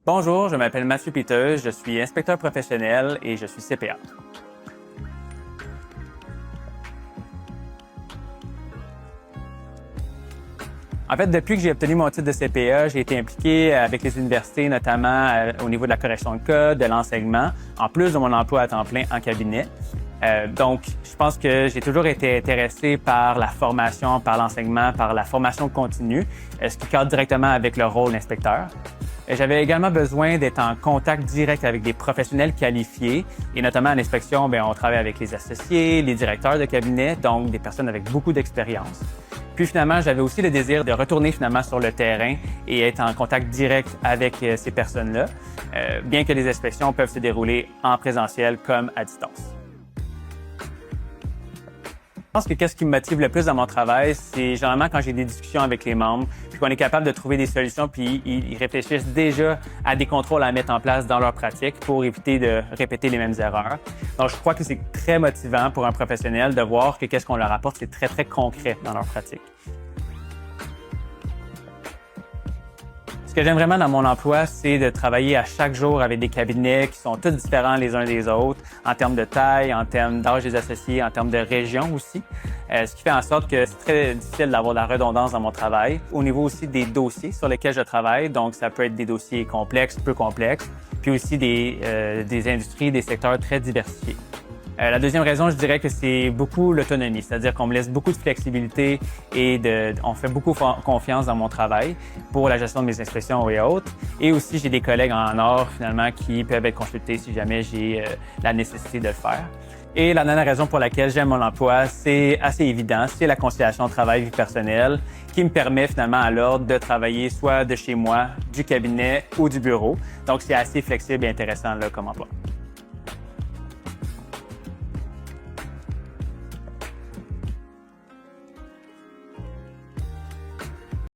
Bonjour, je m'appelle Mathieu Peters, je suis inspecteur professionnel et je suis CPA. En fait, depuis que j'ai obtenu mon titre de CPA, j'ai été impliqué avec les universités, notamment au niveau de la correction de code, de l'enseignement, en plus de mon emploi à temps plein en cabinet. Donc, je pense que j'ai toujours été intéressé par la formation, par l'enseignement, par la formation continue, ce qui cadre directement avec le rôle d'inspecteur. J'avais également besoin d'être en contact direct avec des professionnels qualifiés et notamment à l'inspection, on travaille avec les associés, les directeurs de cabinet, donc des personnes avec beaucoup d'expérience. Puis finalement, j'avais aussi le désir de retourner finalement sur le terrain et être en contact direct avec ces personnes-là, bien que les inspections peuvent se dérouler en présentiel comme à distance. Je pense que qu'est-ce qui me motive le plus dans mon travail, c'est généralement quand j'ai des discussions avec les membres, puis qu'on est capable de trouver des solutions, puis ils réfléchissent déjà à des contrôles à mettre en place dans leur pratique pour éviter de répéter les mêmes erreurs. Donc, je crois que c'est très motivant pour un professionnel de voir que qu'est-ce qu'on leur apporte, c'est très, très concret dans leur pratique. Ce que j'aime vraiment dans mon emploi, c'est de travailler à chaque jour avec des cabinets qui sont tous différents les uns des autres, en termes de taille, en termes d'âge des associés, en termes de région aussi. Ce qui fait en sorte que c'est très difficile d'avoir de la redondance dans mon travail. Au niveau aussi des dossiers sur lesquels je travaille, donc ça peut être des dossiers complexes, peu complexes, puis aussi des industries, des secteurs très diversifiés. La deuxième raison, je dirais que c'est beaucoup l'autonomie, c'est-à-dire qu'on me laisse beaucoup de flexibilité et on fait beaucoup confiance dans mon travail pour la gestion de mes inspections et autres. Et aussi, j'ai des collègues en or, finalement, qui peuvent être consultés si jamais j'ai la nécessité de le faire. Et la dernière raison pour laquelle j'aime mon emploi, c'est assez évident, c'est la conciliation travail-vie personnelle qui me permet finalement à l'ordre de travailler soit de chez moi, du cabinet ou du bureau. Donc, c'est assez flexible et intéressant là, comme emploi.